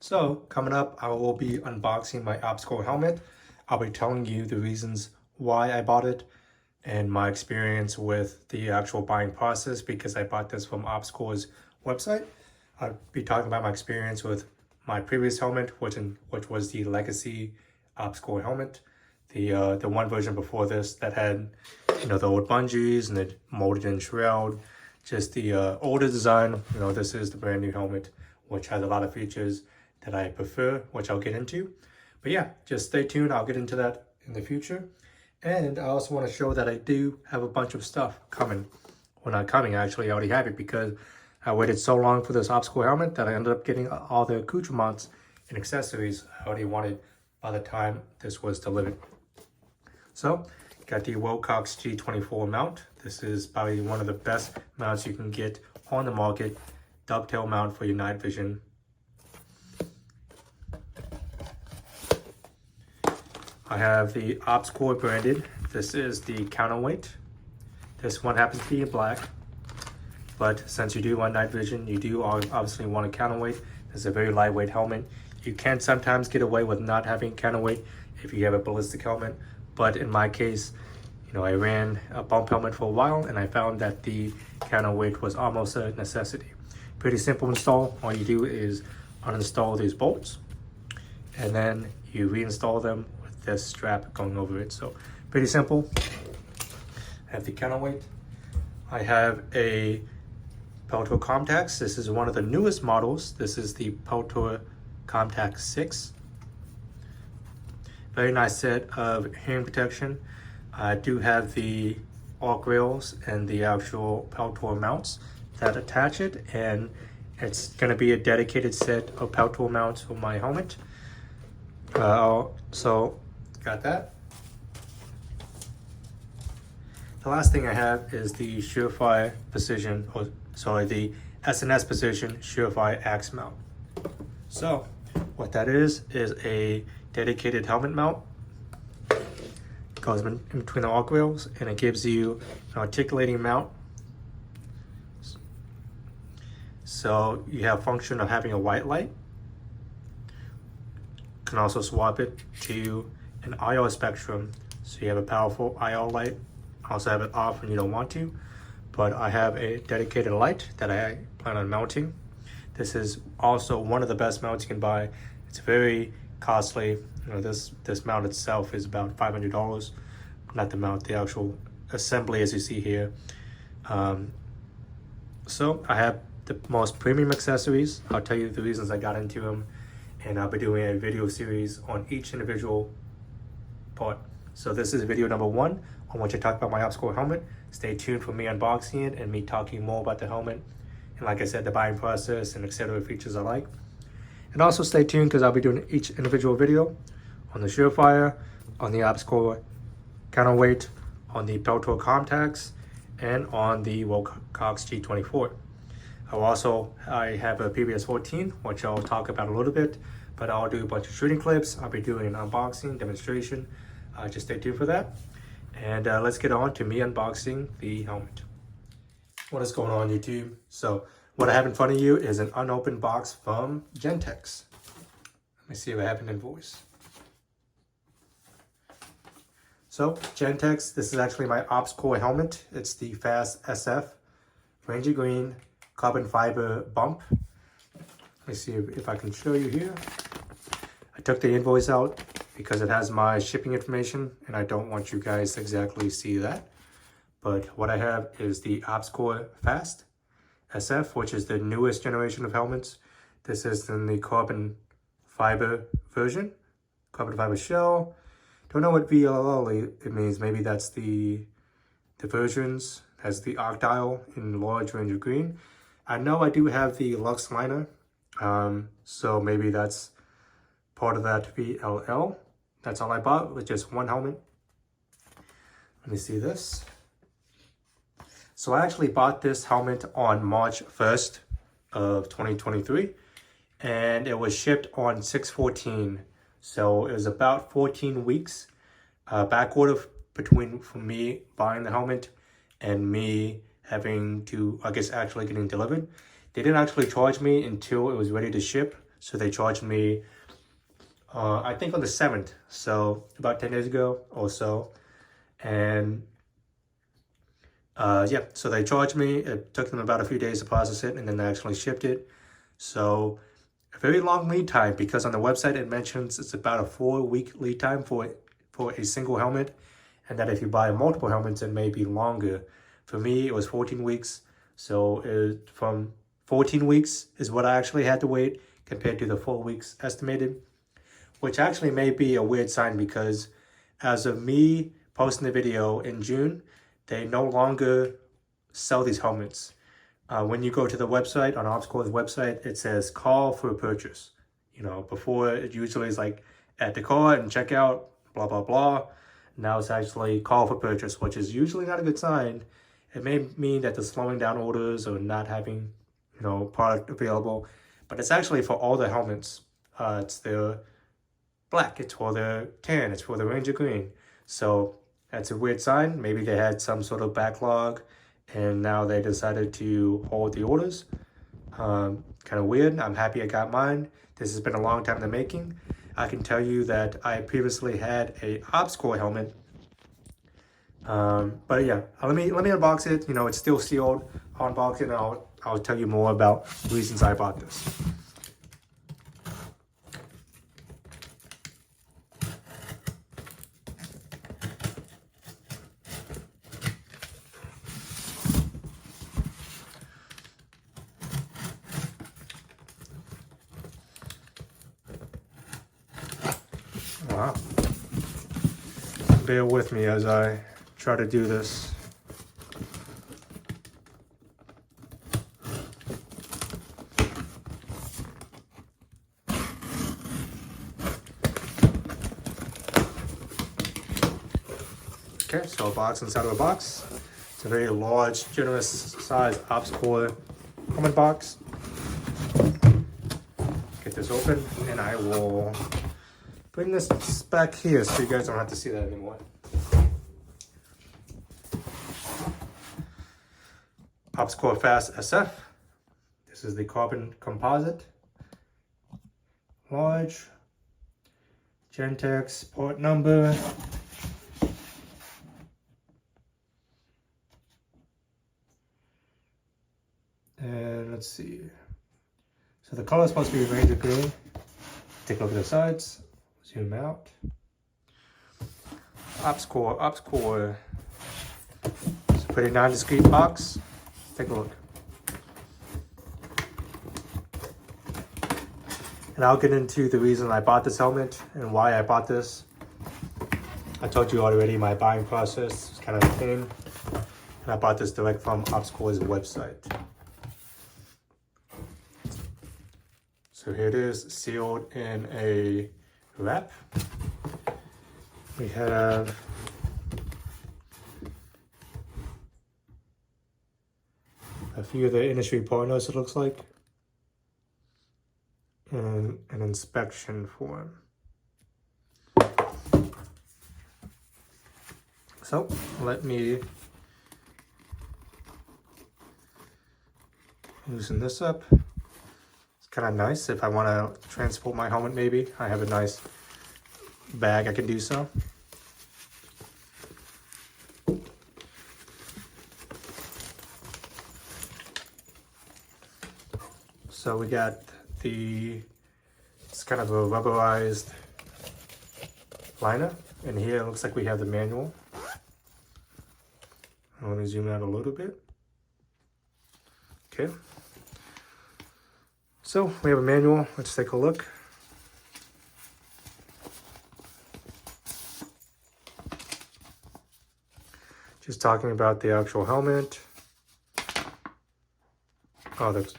So coming up, I will be unboxing my obstacle helmet. I'll be telling you the reasons why I bought it and my experience with the actual buying process because I bought this from Obstacle's website. I'll be talking about my experience with my previous helmet, which was the Legacy Obstacle helmet. The one version before this that had, the old bungees and the molded in shroud, just the older design. This is the brand new helmet, which has a lot of features that I prefer, which I'll get into. But yeah, just stay tuned. I'll get into that in the future. And I also want to show that I do have a bunch of stuff coming. Well, not coming, actually, I already have it because I waited so long for this obstacle helmet that I ended up getting all the accoutrements and accessories I already wanted by the time this was delivered. So, got the Wilcox G24 mount. This is probably one of the best mounts you can get on the market. Dovetail mount for your night vision. I have the Obstacle branded. This is the counterweight. This one happens to be in black, but since you do want night vision, you do obviously want a counterweight. It's a very lightweight helmet. You can sometimes get away with not having counterweight if you have a ballistic helmet, but in my case, I ran a bump helmet for a while and I found that the counterweight was almost a necessity. Pretty simple install. All you do is uninstall these bolts and then you reinstall them with this strap going over it. So pretty simple. I have the counterweight. I have a Peltor Comtax. This is one of the newest models. This is the Peltor Comtax 6. Very nice set of hearing protection. I do have the arc rails and the actual Peltor mounts that attach it, and it's going to be a dedicated set of Peltor mounts for my helmet. So got that. The last thing I have is the Surefire Precision, the SNS Precision Surefire Axe mount. So what that is a dedicated helmet mount. It goes in between the arc rails and it gives you an articulating mount. So you have function of having a white light. You can also swap it to an IR spectrum. So you have a powerful IR light. Also have it off when you don't want to, but I have a dedicated light that I plan on mounting. This is also one of the best mounts you can buy. It's very costly. This mount itself is about $500. Not the mount, the actual assembly as you see here. So I have the most premium accessories. I'll tell you the reasons I got into them, and I'll be doing a video series on each individual part. So this is video number 1 on which I talk about my obstacle helmet. Stay tuned for me unboxing it and me talking more about the helmet. And like I said, the buying process and etc. features I like. And also stay tuned because I'll be doing each individual video on the Surefire, on the obstacle counterweight, on the Peltor Comtax, and on the Wilcox G24. I have a PBS 14, which I'll talk about a little bit, but I'll do a bunch of shooting clips. I'll be doing an unboxing demonstration. Just stay tuned for that. And let's get on to me unboxing the helmet. What is going on, YouTube? So what I have in front of you is an unopened box from Gentex. Let me see if I have an invoice. So Gentex, this is actually my obstacle helmet. It's the Fast SF Ranger Green carbon fiber bump. Let me see if I can show you here. I took the invoice out because it has my shipping information and I don't want you guys to exactly see that. But what I have is the Obstacle Fast SF, which is the newest generation of helmets. This is in the carbon fiber version, carbon fiber shell. Don't know what VLL it means. Maybe that's the versions. Has the arc dial in large range of green. I know I do have the Lux liner, so maybe that's part of that VLL. That's all I bought with just one helmet. Let me see this. So I actually bought this helmet on March 1st of 2023 and it was shipped on 6/14. So it was about 14 weeks back order from me buying the helmet and me having to, actually getting delivered. They didn't actually charge me until it was ready to ship. So they charged me, I think on the 7th, so about 10 days ago or so. And yeah, so they charged me. It took them about a few days to process it, and then they actually shipped it. So a very long lead time, because on the website it mentions it's about a 4-week lead time for a single helmet, and that if you buy multiple helmets it may be longer. For me it was 14 weeks, so from 14 weeks is what I actually had to wait compared to the 4 weeks estimated, which actually may be a weird sign, because as of me posting the video in June, they no longer sell these helmets. When you go to the website, on OpsCore's website, it says call for purchase. You know, before it usually is like add to cart and check out, blah, blah, blah. Now it's actually call for purchase, which is usually not a good sign. It may mean that they're slowing down orders or not having, you know, product available, but it's actually for all the helmets. It's the black, it's for the tan, it's for the Ranger Green. So that's a weird sign. Maybe they had some sort of backlog and now they decided to hold the orders. Kind of weird. I'm happy I got mine. This has been a long time in the making. I can tell you that I previously had a OpsCore helmet. But yeah, let me unbox it. You know, it's still sealed. I'll unbox it and I'll tell you more about reasons I bought this. Wow. Bear with me as I try to do this. Okay, so a box inside of a box. It's a very large, generous size OpsCore helmet box. Get this open and I will bring this back here so you guys don't have to see that anymore. OpsCore Fast SF. This is the carbon composite. Large. Gentex part number. And let's see. So the color is supposed to be Ranger Green. Take a look at the sides. Zoom out. OpsCore. It's a pretty non-discrete box. Take a look. And I'll get into the reason I bought this helmet and why I bought this. I told you already my buying process is kind of a pain. And I bought this direct from OpsCore's website. So here it is, sealed in a wrap. We have a few of the industry partners, it looks like, and an inspection form. So let me loosen this up. It's kind of nice if I want to transport my helmet, maybe. I have a nice bag I can do so. So we got it's kind of a rubberized liner. And here it looks like we have the manual. Let me zoom out a little bit. Okay. So we have a manual. Let's take a look. Just talking about the actual helmet. Oh, the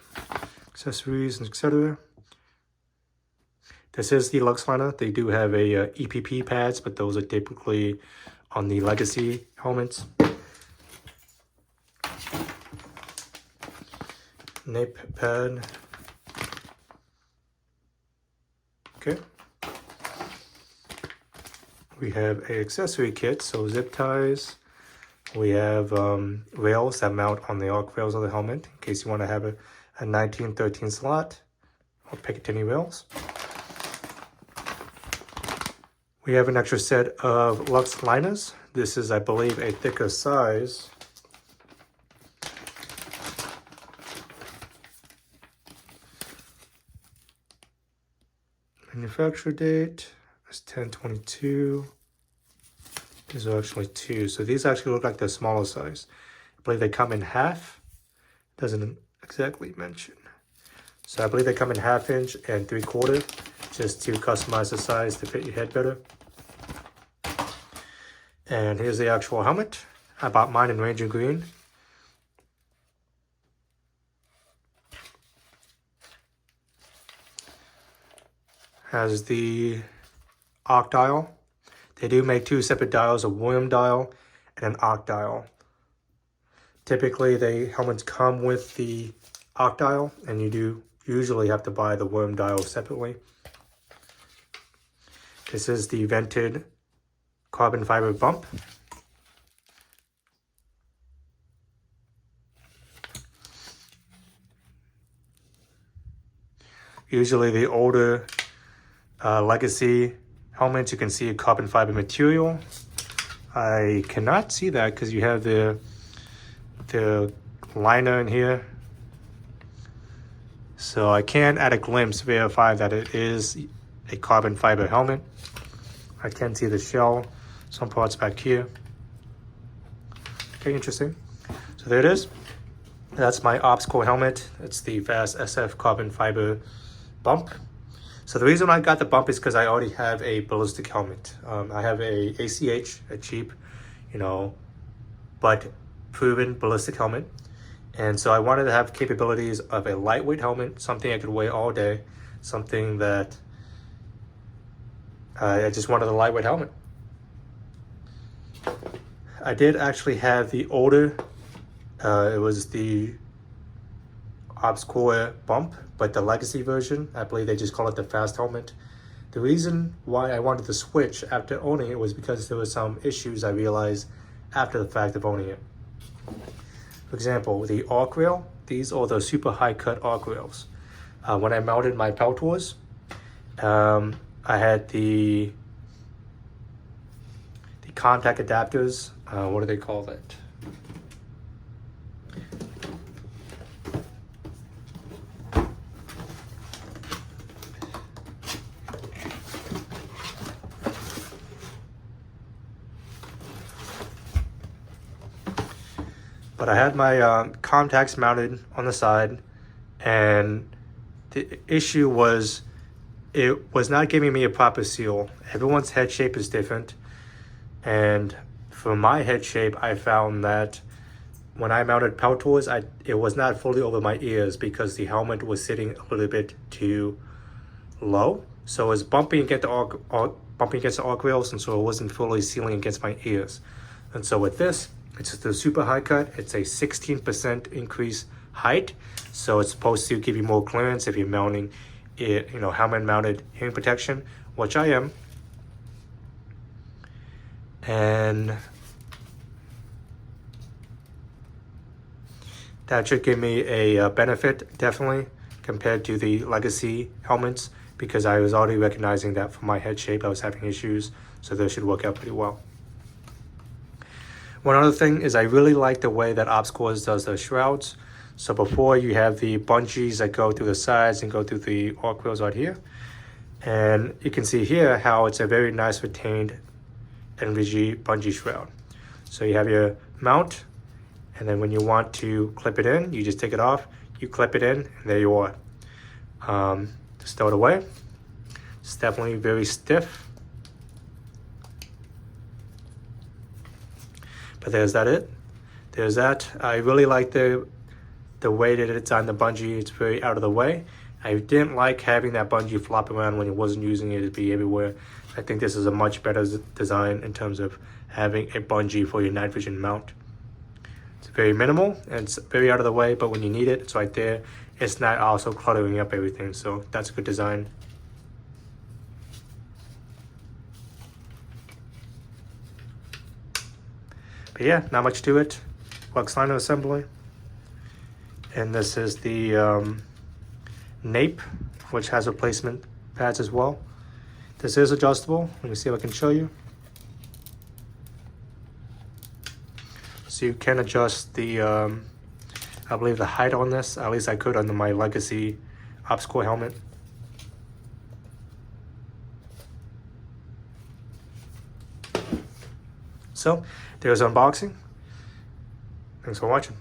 accessories and etc. This is the Lux liner. They do have a EPP pads, but those are typically on the legacy helmets. Nape pad. Okay. We have a accessory kit, so zip ties. We have rails that mount on the arc rails of the helmet in case you want to have a 1913 slot or Picatinny rails. We have an extra set of Lux liners. This is, I believe, a thicker size. Manufacture date is 10/22. These are actually 2. So these actually look like the smaller size. I believe they come in half. Doesn't exactly mention. So I believe they come in 1/2 inch and 3/4, just to customize the size to fit your head better. And here's the actual helmet. I bought mine in Ranger Green. Has the arc dial. They do make 2 separate dials, a worm dial and an arc dial. Typically, the helmets come with the arc dial, and you do usually have to buy the worm dial separately. This is the vented carbon fiber bump. Usually the older legacy helmets, you can see a carbon fiber material. I cannot see that because you have the liner in here. So I can at a glimpse verify that it is a carbon fiber helmet. I can see the shell, some parts back here. Okay, interesting. So there it is. That's my Ops Core helmet. It's the Fast SF carbon fiber bump. So the reason I got the bump is because I already have a ballistic helmet. I have a ACH, a cheap, but proven ballistic helmet. And so I wanted to have capabilities of a lightweight helmet, something I could wear all day, something that I just wanted a lightweight helmet. I did actually have the older, it was the Ops Core bump, but the legacy version, I believe they just call it the fast helmet. The reason why I wanted to switch after owning it was because there were some issues I realized after the fact of owning it. For example, the arc rail, these are the super high cut arc rails. When I mounted my Peltors, I had the contact adapters, what do they call that? But I had my contacts mounted on the side, and the issue was it was not giving me a proper seal. Everyone's head shape is different, and for my head shape, I found that when I mounted Peltors, it was not fully over my ears because the helmet was sitting a little bit too low. So it was bumping against the arc rails, and so it wasn't fully sealing against my ears. And so with this, it's the super high cut. It's a 16% increase height. So it's supposed to give you more clearance if you're mounting it, helmet mounted hearing protection, which I am. And that should give me a benefit, definitely, compared to the legacy helmets, because I was already recognizing that for my head shape, I was having issues. So this should work out pretty well. One other thing is I really like the way that Ops Core does the shrouds. So before you have the bungees that go through the sides and go through the arc rails right here. And you can see here how it's a very nice retained NVG bungee shroud. So you have your mount, and then when you want to clip it in, you just take it off, you clip it in, and there you are. Just throw it away. It's definitely very stiff. But there's that. I really like the way that it's on the bungee. It's very out of the way. I didn't like having that bungee flop around when you wasn't using it to be everywhere. I think this is a much better design in terms of having a bungee for your night vision mount. It's very minimal and it's very out of the way, but when you need it, it's right there. It's not also cluttering up everything, so that's a good design. But yeah, not much to it. Lux liner assembly. And this is the nape which has replacement pads as well. This is adjustable. Let me see if I can show you. So you can adjust the, I believe the height on this. At least I could under my Legacy obstacle helmet. So there's unboxing. Thanks for watching.